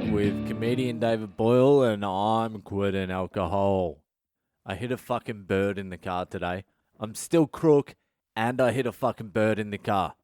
Rationalizing with comedian David Boyle, and I'm quitting alcohol. I hit a fucking bird in the car today. I'm still crook, and I hit a fucking bird in the car.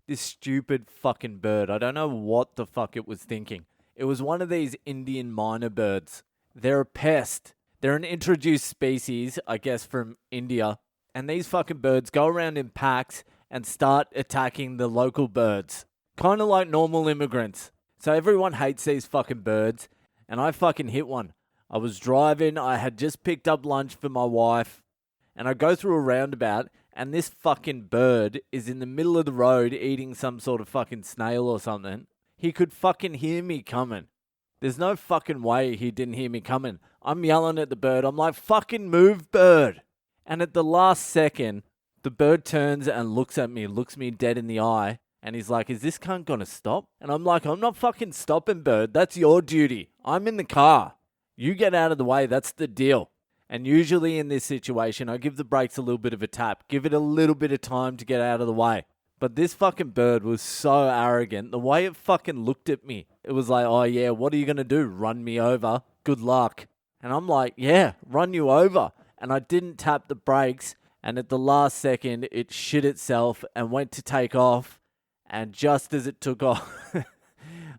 This stupid fucking bird, I don't know what the fuck it was thinking. It was one of these Indian minor birds. They're a pest. They're an introduced species, I guess, from India. And these fucking birds go around in packs and start attacking the local birds. Kind of like normal immigrants. So everyone hates these fucking birds, and I fucking hit one. I was driving, I had just picked up lunch for my wife, and I go through a roundabout, and this fucking bird is in the middle of the road eating some sort of fucking snail or something. He could fucking hear me coming. There's no fucking way he didn't hear me coming. I'm yelling at the bird. I'm like, fucking move, bird. And at the last second, the bird turns and looks at me, looks me dead in the eye. And he's like, is this cunt gonna stop? And I'm like, I'm not fucking stopping, bird. That's your duty. I'm in the car. You get out of the way. That's the deal. And usually in this situation, I give the brakes a little bit of a tap. Give it a little bit of time to get out of the way. But this fucking bird was so arrogant. The way it fucking looked at me. It was like, oh yeah, what are you gonna do? Run me over? Good luck. And I'm like, yeah, run you over. And I didn't tap the brakes. And at the last second, it shit itself and went to take off. And just as it took off,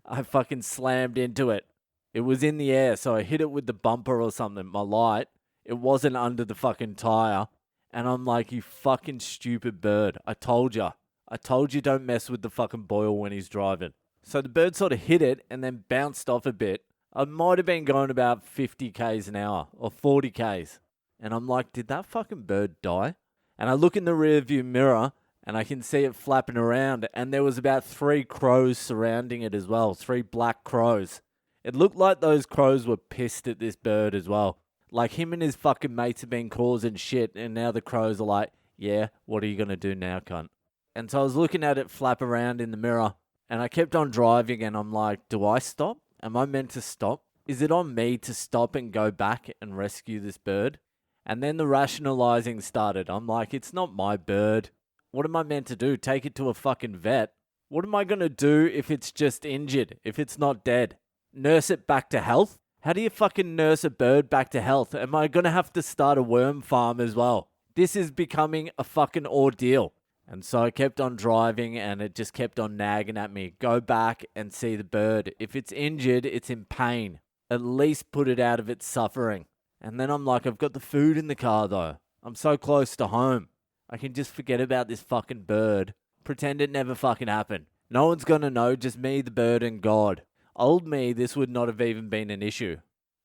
I fucking slammed into it. It was in the air, so I hit it with the bumper or something, my light. It wasn't under the fucking tire. And I'm like, you fucking stupid bird. I told you. I told you don't mess with the fucking Boyle when he's driving. So the bird sort of hit it and then bounced off a bit. I might have been going about 50 k's an hour or 40 k's. And I'm like, did that fucking bird die? And I look in the rearview mirror and I can see it flapping around, and there was about 3 crows surrounding it as well, 3 black crows. It looked like those crows were pissed at this bird as well. Like him and his fucking mates have been causing shit, and now the crows are like, yeah, what are you going to do now, cunt? And so I was looking at it flap around in the mirror, and I kept on driving, and I'm like, do I stop? Am I meant to stop? Is it on me to stop and go back and rescue this bird? And then the rationalizing started. I'm like, it's not my bird. What am I meant to do? Take it to a fucking vet? What am I going to do if it's just injured? If it's not dead? Nurse it back to health? How do you fucking nurse a bird back to health? Am I going to have to start a worm farm as well? This is becoming a fucking ordeal. And so I kept on driving and it just kept on nagging at me. Go back and see the bird. If it's injured, it's in pain. At least put it out of its suffering. And then I'm like, I've got the food in the car though. I'm so close to home. I can just forget about this fucking bird. Pretend it never fucking happened. No one's gonna know, just me, the bird, and God. Old me, this would not have even been an issue.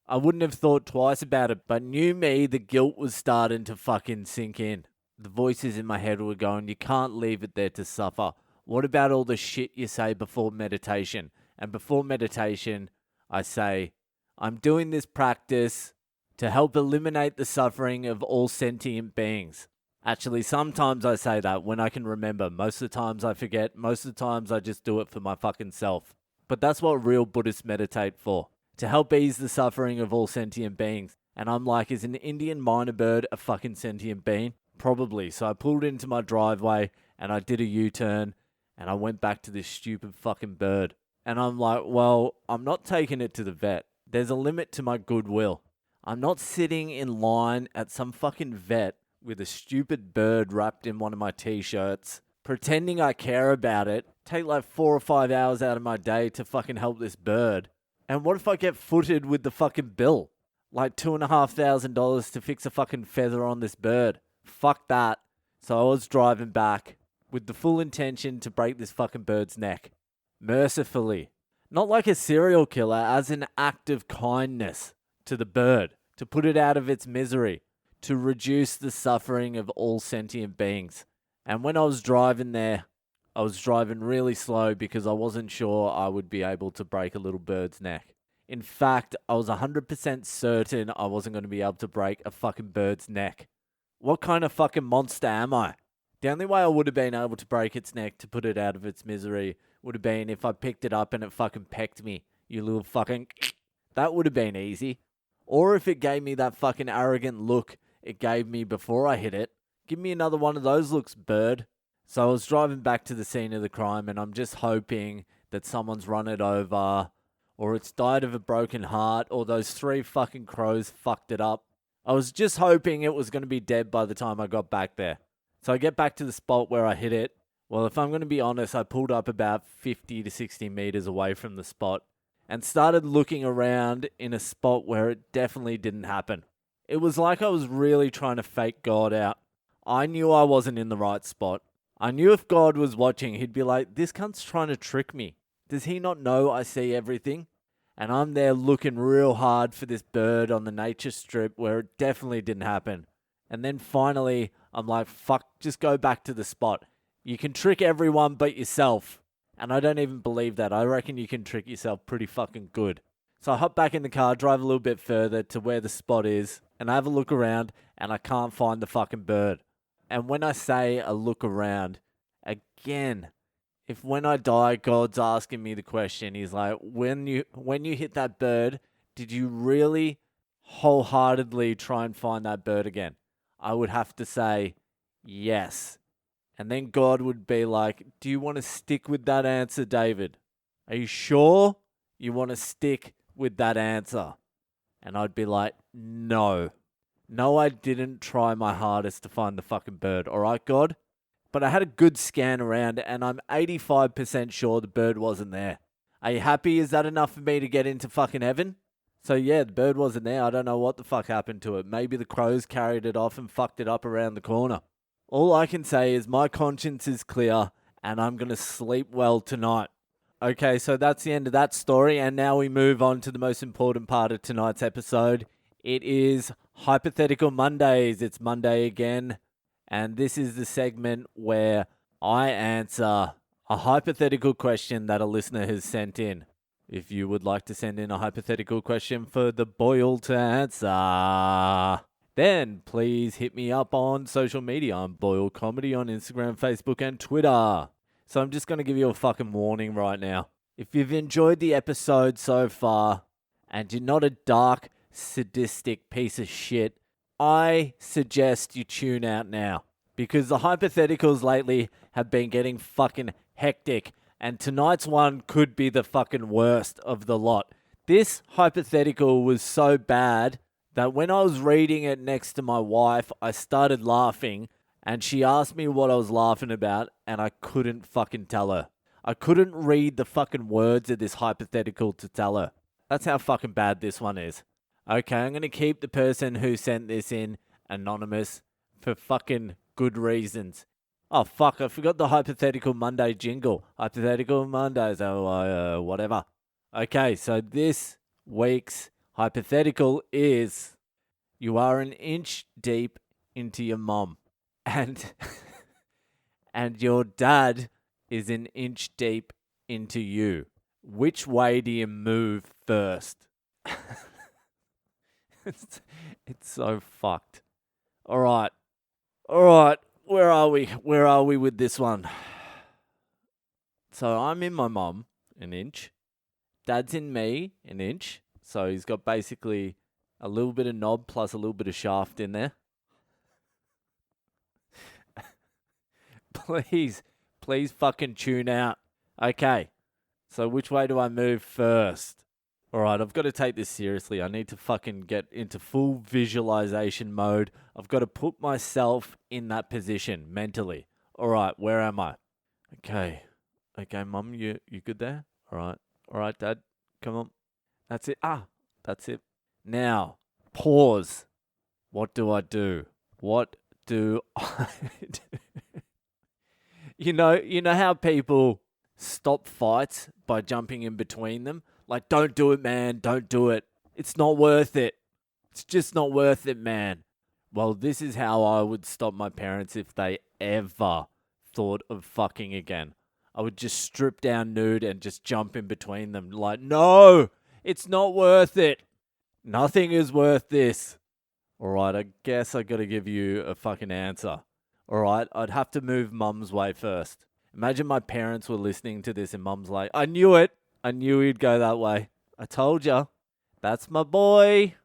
I wouldn't have thought twice about it, but new me, the guilt was starting to fucking sink in. The voices in my head were going, you can't leave it there to suffer. What about all the shit you say before meditation? And before meditation, I say, I'm doing this practice to help eliminate the suffering of all sentient beings. Actually, sometimes I say that when I can remember. Most of the times I forget. Most of the times I just do it for my fucking self. But that's what real Buddhists meditate for. To help ease the suffering of all sentient beings. And I'm like, is an Indian minor bird a fucking sentient being? Probably. So I pulled into my driveway and I did a U-turn and I went back to this stupid fucking bird. And I'm like, well, I'm not taking it to the vet. There's a limit to my goodwill. I'm not sitting in line at some fucking vet with a stupid bird wrapped in one of my t-shirts, pretending I care about it, take like 4 or 5 hours out of my day to fucking help this bird. And what if I get footed with the fucking bill? Like $2,500 to fix a fucking feather on this bird. Fuck that. So I was driving back with the full intention to break this fucking bird's neck. Mercifully. Not like a serial killer, as an act of kindness to the bird, to put it out of its misery, to reduce the suffering of all sentient beings. And when I was driving there, I was driving really slow because I wasn't sure I would be able to break a little bird's neck. In fact, I was 100% certain I wasn't going to be able to break a fucking bird's neck. What kind of fucking monster am I? The only way I would have been able to break its neck to put it out of its misery would have been if I picked it up and it fucking pecked me. You little fucking... That would have been easy. Or if it gave me that fucking arrogant look it gave me before I hit it. Give me another one of those looks, bird. So I was driving back to the scene of the crime and I'm just hoping that someone's run it over or it's died of a broken heart, or those 3 fucking crows fucked it up. I was just hoping it was going to be dead by the time I got back there. So I get back to the spot where I hit it. Well, if I'm going to be honest, I pulled up about 50 to 60 meters away from the spot and started looking around in a spot where it definitely didn't happen. It was like I was really trying to fake God out. I knew I wasn't in the right spot. I knew if God was watching, he'd be like, this cunt's trying to trick me. Does he not know I see everything? And I'm there looking real hard for this bird on the nature strip where it definitely didn't happen. And then finally, I'm like, fuck, just go back to the spot. You can trick everyone but yourself. And I don't even believe that. I reckon you can trick yourself pretty fucking good. So I hop back in the car, drive a little bit further to where the spot is, and I have a look around, and I can't find the fucking bird. And when I say a look around, again, if when I die, God's asking me the question, he's like, when you hit that bird, did you really wholeheartedly try and find that bird again? I would have to say, yes. And then God would be like, do you want to stick with that answer, David? Are you sure you want to stick with that answer? And I'd be like, no. No, I didn't try my hardest to find the fucking bird. All right, God? But I had a good scan around, and I'm 85% sure the bird wasn't there. Are you happy? Is that enough for me to get into fucking heaven? So yeah, the bird wasn't there. I don't know what the fuck happened to it. Maybe the crows carried it off and fucked it up around the corner. All I can say is my conscience is clear, and I'm going to sleep well tonight. Okay, so that's the end of that story, and now we move on to the most important part of tonight's episode. It is Hypothetical Mondays. It's Monday again. And this is the segment where I answer a hypothetical question that a listener has sent in. If you would like to send in a hypothetical question for the Boyle to answer, then please hit me up on social media. I'm Boyle Comedy on Instagram, Facebook, and Twitter. So I'm just going to give you a fucking warning right now. If you've enjoyed the episode so far, and you're not a dark, sadistic piece of shit, I suggest you tune out now, because the hypotheticals lately have been getting fucking hectic, and tonight's one could be the fucking worst of the lot. This hypothetical was so bad that when I was reading it next to my wife, I started laughing, and she asked me what I was laughing about, and I couldn't fucking tell her. I couldn't read the fucking words of this hypothetical to tell her. That's how fucking bad this one is. Okay, I'm going to keep the person who sent this in anonymous for fucking good reasons. Oh, fuck, I forgot the Hypothetical Monday jingle. Hypothetical Mondays, whatever. Okay, so this week's hypothetical is, you are an inch deep into your mom, and your dad is an inch deep into you. Which way do you move first? It's so fucked. All right. Where are we with this one? So I'm in my mum, an inch. Dad's in me, an inch. So he's got basically a little bit of knob plus a little bit of shaft in there. Please fucking tune out. Okay. So which way do I move first? All right, I've got to take this seriously. I need to fucking get into full visualization mode. I've got to put myself in that position mentally. All right, where am I? Okay, Mum, you good there? All right, Dad, come on. That's it. That's it. Now, pause. What do I do? What do I do? You know how people stop fights by jumping in between them? Like, don't do it, man. Don't do it. It's not worth it. It's just not worth it, man. Well, this is how I would stop my parents if they ever thought of fucking again. I would just strip down nude and just jump in between them. Like, no, it's not worth it. Nothing is worth this. All right, I guess I got to give you a fucking answer. All right, I'd have to move Mum's way first. Imagine my parents were listening to this and Mum's like, I knew it. I knew he'd go that way. I told you. That's my boy.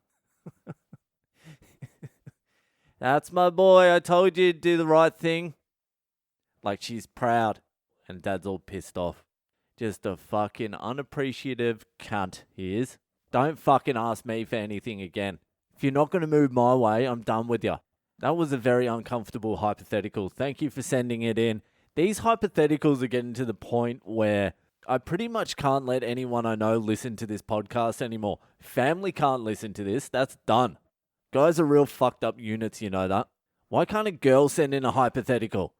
That's my boy. I told you to do the right thing. Like, she's proud. And Dad's all pissed off. Just a fucking unappreciative cunt he is. Don't fucking ask me for anything again. If you're not going to move my way, I'm done with you. That was a very uncomfortable hypothetical. Thank you for sending it in. These hypotheticals are getting to the point where I pretty much can't let anyone I know listen to this podcast anymore. Family can't listen to this. That's done. Guys are real fucked up units, you know that. Why can't a girl send in a hypothetical?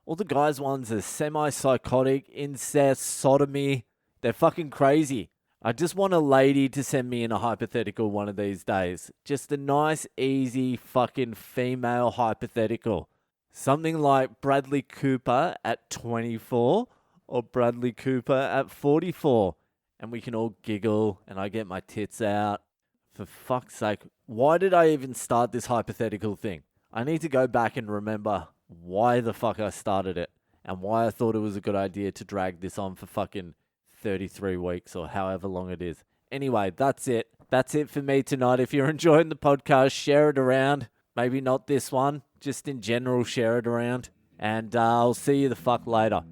All the guys' ones are semi-psychotic, incest, sodomy. They're fucking crazy. I just want a lady to send me in a hypothetical one of these days. Just a nice, easy, fucking female hypothetical. Something like Bradley Cooper at 24 or Bradley Cooper at 44. And we can all giggle and I get my tits out. For fuck's sake, why did I even start this hypothetical thing? I need to go back and remember why the fuck I started it and why I thought it was a good idea to drag this on for fucking 33 weeks or however long it is. Anyway, that's it. That's it for me tonight. If you're enjoying the podcast, share it around. Maybe not this one, just in general, share it around. And I'll see you the fuck later.